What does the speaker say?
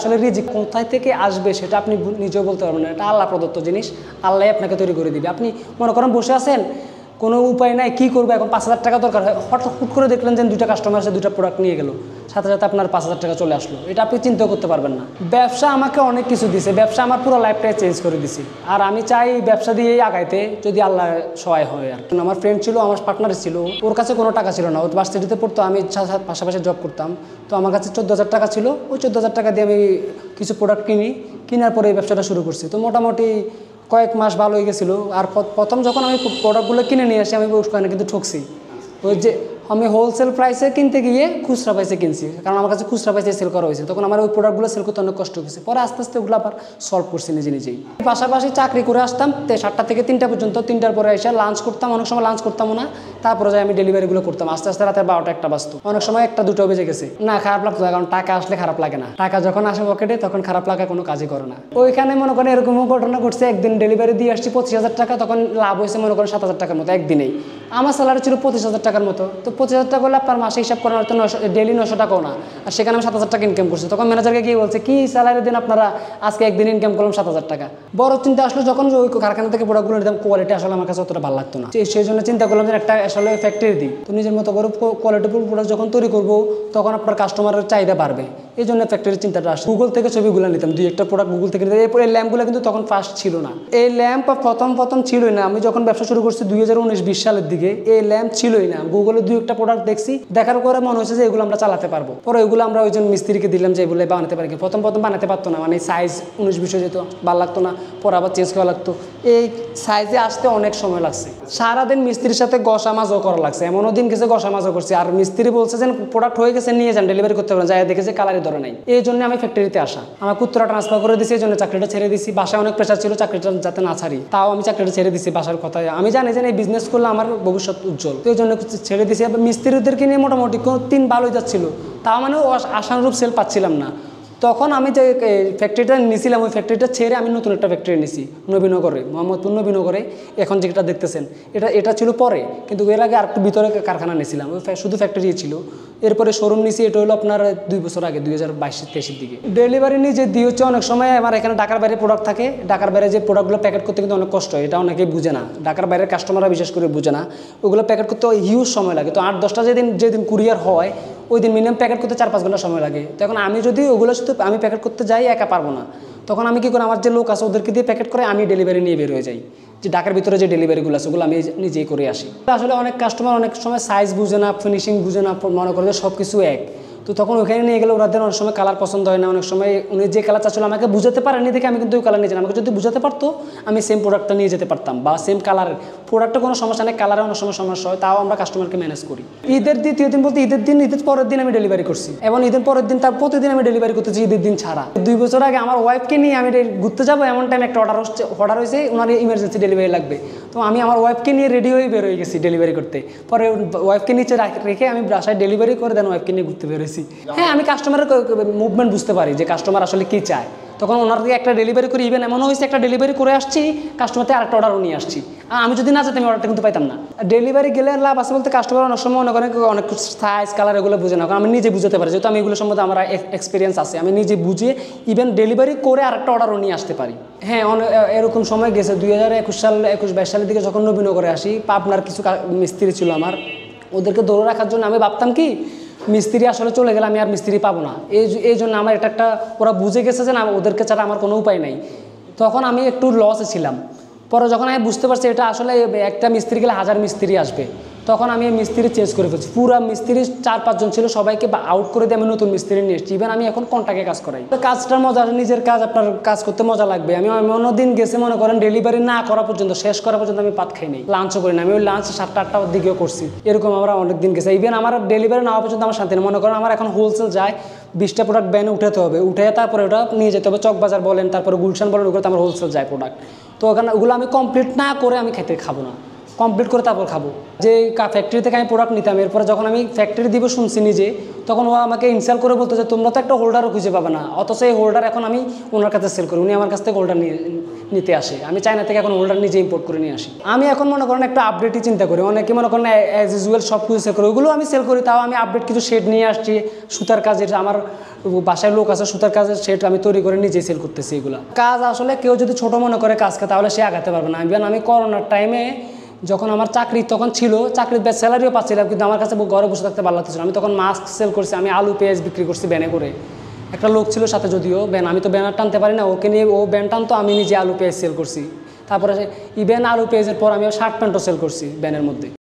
আসলে রিজিক কোথায় থেকে আসবে সেটা আপনি নিজেও বলতে পারবেন না, এটা আল্লাহ প্রদত্ত জিনিস, আল্লাহ আপনাকে তৈরি করে দিবে। আপনি মনে করেন বসে আছেন, কোনো উপায় নাই, কী করবো এখন, 5,000 টাকা দরকার হয়, হঠাৎ হুট করে দেখলেন যে 2টা কাস্টমার আছে, 2টা প্রোডাক্ট নিয়ে গেল, সাথে সাথে আপনার 5,000 টাকা চলে আসলো, এটা আপনি চিন্তাও করতে পারবেন না। ব্যবসা আমাকে অনেক কিছু দিছে, ব্যবসা আমার পুরো লাইফটাই চেঞ্জ করে দিছি, আর আমি চাই ব্যবসা দিয়েই আগাইতে, যদি আল্লাহ সহায় হয়। আর আমার ফ্রেন্ড ছিল, আমার পার্টনার ছিল, ওর কাছে কোনো টাকা ছিল না, ও ভার্সিটিতে পড়তো, আমি পাশাপাশি জব করতাম, তো আমার কাছে 14,000 টাকা ছিল, ওই 14,000 টাকা দিয়ে আমি কিছু প্রোডাক্ট কেনার পরে এই ব্যবসাটা শুরু করছি। তো মোটামুটি কয়েক মাস ভালো হয়ে গেছিলো। আর প্রথম যখন আমি প্রোডাক্টগুলো কিনে নিয়ে আসি, আমি ওখানে কিন্তু ঠকছি, ওই যে আমি হোলসেল প্রাইসে কিনতে গিয়ে খুচরা প্রাইসে কিনছি, কারণ আমার কাছে খুচরা প্রাইসে সেল করা হয়েছে, তখন আমার ওই প্রোডাক্টগুলো সেল করতে অনেক কষ্ট হয়েছে। পরে আস্তে আস্তে ওগুলো আবার সলভ করছি নিজেই। পাশাপাশি চাকরি করে আসতাম 7টা থেকে 3টা পর্যন্ত, 3টার পরে এসে লাঞ্চ করতাম, অনেক সময় লাঞ্চ করতামও না, তারপরে যাই আমি ডেলিভারিগুলো করতাম। আস্তে আস্তে রাতের 12টা 1টা বাজতো, অনেক সময় 1টা 2টা বেজে গেছে। না, খারাপ লাগতো না, কারণ টাকা আসলে খারাপ লাগে না, টাকা যখন আসে পকেটে তখন খারাপ লাগা কোনো কাজই করে না। ওইখানে মনে করেন এরকমও ঘটনা ঘটছে, একদিন ডেলিভারি দিয়ে আসছি 25,000 টাকা, তখন লাভ হয়েছে মনে করেন 7,000 টাকার মতো একদিনেই। আমার স্যালারি ছিল 25,000 টাকার মতো, তো 25,000 টাকা হলে আপনার মাসে হিসাব করার তো ডেলি 900 টাকাও না, আর সেখানে আমি 7,000 টাকা ইনকাম করছি। তখন ম্যানেজারকে গিয়ে বলছে, কি স্যালারি দিন আপনারা, আজকে একদিন ইনকাম করলাম 7,000 টাকা। বড় চিন্তা আসলে যখন ওই কারখানা থেকে প্রোডাক্টগুলো নিতাম, কোয়ালিটি আসলে আমার কাছে অতটা ভালো লাগতো না, সেই জন্য চিন্তা করলাম যে একটা আসলে ফ্যাক্টরি দিই, তো নিজের মতো করে কোয়ালিটিফুল প্রোডাক্ট যখন তৈরি করবো তখন আপনার কাস্টমারের চাহিদা বাড়বে, এই জন্য ফ্যাক্টরির চিন্তাটা আসে। গুগল থেকে ছবিগুলো নিতাম, 2-1টা প্রোডাক্ট গুগল থেকে নিতাম। এরপরে এই ল্যাম্পগুলো কিন্তু তখন ফার্স্ট ছিল না, এই ল্যাম্প প্রথম ছিলই না। আমি যখন ব্যবসা শুরু করছি 2019-20 সালের দিকে, এই ল্যাম্প ছিলই না। গুগলে 2-1টা প্রোডাক্ট দেখছি, দেখার পরে মনে হচ্ছে যে এগুলো আমরা চালাতে পারবো। পরে এগুলো আমরা ওই জন্য মিস্ত্রিকে দিলাম যে এগুলো বানাতে পারি। প্রথম বানাতে পারতো না, মানে সাইজ 19-20 হয়ে যেত, ভালো লাগতো না, পরে আবার চেঞ্জ করা লাগতো। এই সাইজে আসতে অনেক সময় লাগছে, সারাদিন মিস্ত্রির সাথে গসা মাজও করা লাগছে, এমনও দিন গেছে গসা মাজও করছি। আর মিস্ত্রি বলছে যে প্রোডাক্ট হয়ে গেছে, নিয়ে যান, ডেলিভারি করতে পারেন, যাই দেখেছে কালারই ধরে নাই। এই জন্য আমি ফ্যাক্টরিতে আসা, আমার কুত্তরা ট্রান্সফার করে দিয়েছি, এই জন্য চাকরিটা ছেড়ে দিছি। বাসায় অনেক প্রেশার ছিল চাকরিটা যাতে না ছাড়ি, তাও আমি চাকরিটা ছেড়ে দিছি বাসার কথায়। আমি জানি যে এই বিজনেস করলে আমার ভবিষ্যৎ উজ্জ্বল, তো এই জন্য ছেড়ে দিছি। মিস্ত্রিদেরকে নিয়ে মোটামুটি 3 ভালোই যাচ্ছিল, তাও মানে আশানুরূপ সেল পাচ্ছিলাম না। তখন আমি যে ফ্যাক্টরিটা নিয়েছিলাম, ওই ফ্যাক্টরিটা ছেড়ে আমি নতুন একটা ফ্যাক্টরি নিয়েছি নবীনগরে, মোহাম্মদপুর নবীনগরে, এখন যেটা দেখতেছেন এটা ছিল পরে, কিন্তু এর আগে আরেকটু ভিতরে কারখানা নিয়েছিলাম, শুধু ফ্যাক্টরি ছিল। এরপরে শোরুম নিয়েছি, এটা হলো আপনার 2 বছর আগে, 2022-23 দিকে। ডেলিভারি নিজে দিয়ে হচ্ছে, অনেক সময় আমার এখানে ঢাকার বাইরে প্রোডাক্ট থাকে, ঢাকার বাইরে যে প্রোডাক্টগুলো প্যাকেট করতে কিন্তু অনেক কষ্ট হয়, এটা অনেকেই বুঝে না, ঢাকার বাইরের কাস্টমাররা বিশেষ করে বুঝে না, ওগুলো প্যাকেট করতে হিউজ সময় লাগে। তো 8-10টা যেদিন কুরিয়ার হয়, ওই দিন মিনিমাম প্যাকেট করতে 4-5 ঘন্টা সময় লাগে। তো এখন আমি যদি ওগুলো শুধু আমি প্যাকেট করতে যাই, একা পারবো না, তখন আমি কী করি, আমার যে লোক আছে ওদেরকে দিয়ে প্যাকেট করে আমি ডেলিভারি নিয়ে বের হয়ে যাই, যে ঢাকার ভিতরে যে ডেলিভারিগুলো আছে ওগুলো আমি নিজেই করে আসি। আসলে অনেক কাস্টমার অনেক সময় সাইজ বুঝে না, ফিনিশিং বুঝে না, মনে করে যে সব কিছু এক, তো তখন ওখানে নিয়ে গেলে ওদের অনেক সময় কালার পছন্দ হয় না, অনেক সময় উনি যে কালার চাচ্ছিল আমাকে বুঝাতে পারেনি দেখে আমি কিন্তু ওই কালার নিয়ে যাই। আমাকে যদি বুঝাতে পারতো আমি সেম প্রোডাক্টটা নিয়ে যেতে পারতাম, বা সেম কালারের প্রোডাক্টটা কোনো সমস্যা নেই, কালারে অনেক সময় সমস্যা হয়, তাও আমরা কাস্টমারকে ম্যানেজ করি। ঈদের দ্বিতীয় দিন বলতে ঈদের পরের দিন আমি ডেলিভারি করছি, এবং ঈদের পরের দিন তার প্রতিদিন আমি ডেলিভারি করতেছি, ঈদের দিন ছাড়া। 2 বছর আগে আমার ওয়াইফকে নিয়ে আমি ঘুরতে যাবো, এমন টাইম একটা অর্ডার হয়েছে, ওনার ইমার্জেন্সি ডেলিভারি লাগবে, তো আমি আমার ওয়াইফকে নিয়ে রেডি হয়ে বের হয়ে গেছি ডেলিভারি করতে। পরে ওয়াইফকে নিচে রেখে আমি বাসায় ডেলিভারি করে দেন ওয়াইফকে নিয়ে ঘুরতে বেরোয়েছি। হ্যাঁ, আমি কাস্টমারের মুভমেন্ট বুঝতে পারি যে কাস্টমার আসলে কী চায়, তখন ওনার দিকে একটা ডেলিভারি করি। ইভেন এমনও হয়েছে একটা ডেলিভারি করে আসছি, কাস্টমারতে আরেকটা অর্ডারও নিয়ে আসছি, আমি যদি না যেতাম আমি অর্ডারটা কিন্তু পাইতাম না। ডেলিভারি গেলে লাভ আছে বলতে, কাস্টমার অনেক সময় অনেক সাইজ কালার এগুলো বুঝে না, কারণ আমি নিজে বুঝতে পারি, যেহেতু আমি এগুলো সম্বন্ধে আমার এক্সপিরিয়েন্স আছে, আমি নিজে বুঝিয়ে ইভেন ডেলিভারি করে আরেকটা অর্ডারও নিয়ে আসতে পারি। হ্যাঁ, এরকম সময় গেছে 2021-22 সালের দিকে, যখন নবীনগরে আসি, পাবনার কিছু মিস্ত্রি ছিল আমার, ওদেরকে ধরে রাখার জন্য আমি ভাবতাম কি মিস্ত্রি আসলে চলে গেলে আমি আর মিস্ত্রি পাবো না, এই জন্য আমার একটা ওরা বুঝে গেছে যে না, ওদেরকে ছাড়া আমার কোনো উপায় নাই। তখন আমি একটু লসে ছিলাম। পরে যখন আমি বুঝতে পারছি এটা আসলে একটা মিস্ত্রি গেলে 1000 মিস্ত্রি আসবে, তখন আমি মিস্ত্রি চেঞ্জ করে ফেলছি। পুরো মিস্ত্রি 4-5 জন ছিল, সবাইকে আউট করে দিয়ে আমি নতুন মিস্ত্রি নিয়ে এসেছি। ইভেন আমি এখন কন্ট্রাক্টে কাজ করাই, কাজটার মজা, নিজের কাজ আপনার কাজ করতে মজা লাগবে। আমি অন্যদিন গেছে মনে করেন ডেলিভারি না করা পর্যন্ত, শেষ করা পর্যন্ত আমি ভাত খাই নাই, লাঞ্চও করি না। আমি ওই লাঞ্চ 7টা-8টার দিকেও করছি, এরকম আমরা অনেক দিন গেছে। ইভেন আমার ডেলিভারি না হওয়া পর্যন্ত আমার শান্তি নেই। মনে করেন আমার এখন হোলসেল যায়, 20টা প্রোডাক্ট ব্যানে উঠাতে হবে, উঠে তারপরে ওটা নিয়ে যেতে হবে চকবাজার বলেন, তারপরে গুলশান বলেন, ওগুলো আমার হোলসেল যায় প্রোডাক্ট। তো ওখানে ওগুলো আমি কমপ্লিট না করে আমি খাবো না, কমপ্লিট করে তারপর খাবো। যে ফ্যাক্টরি থেকে আমি প্রোডাক্ট নিতাম, এরপরে যখন আমি ফ্যাক্টরি দিব শুনছি নিজে, তখন ও আমাকে ইনসাল্ট করে বলতো যে তোমরা তো একটা হোল্ডারও খুঁজে পাবে না, অথচ এই হোল্ডার এখন আমি ওনার কাছে সেল করি, উনি আমার কাছ থেকে হোল্ডার নিতে আসে। আমি চায়না থেকে এখন হোল্ডার নিজে ইম্পোর্ট করে নিয়ে আসি। আমি এখন মনে করেন একটা আপডেটই চিন্তা করি, অনেকে মনে করেন অ্যাজ ইউজুয়াল সব কিছু সেল করি, ওগুলো আমি সেল করি, তাও আমি আপডেট কিছু শেড নিয়ে আসছি, সুতার কাজের, আমার বাসায় লোক আছে সুতার কাজের শেড আমি তৈরি করে নিজেই সেল করতেছি। এগুলো কাজ আসলে কেউ যদি ছোটো মনে করে কাজকে, তাহলে সে আগাতে পারবে না। আমি করোনার টাইমে যখন আমার চাকরি তখন ছিল, চাকরির স্যালারিও পাচ্ছিলাম, কিন্তু আমার কাছে ঘরে বসে থাকতে ভালো লাগতেছিল। আমি তখন মাস্ক সেল করছি, আমি আলু পেঁয়াজ বিক্রি করছি ব্যানে করে। একটা লোক ছিল সাথে, যদিও ব্যান, আমি তো ব্যানার টানতে পারি না, ওকে নিয়ে ও ব্যান টানতো, আমি নিজে আলু পেঁয়াজ সেল করছি। তারপরে ইভেন আলু পেঁয়াজের পর আমি শার্ট প্যান্টও সেল করছি ব্যানের মধ্যে।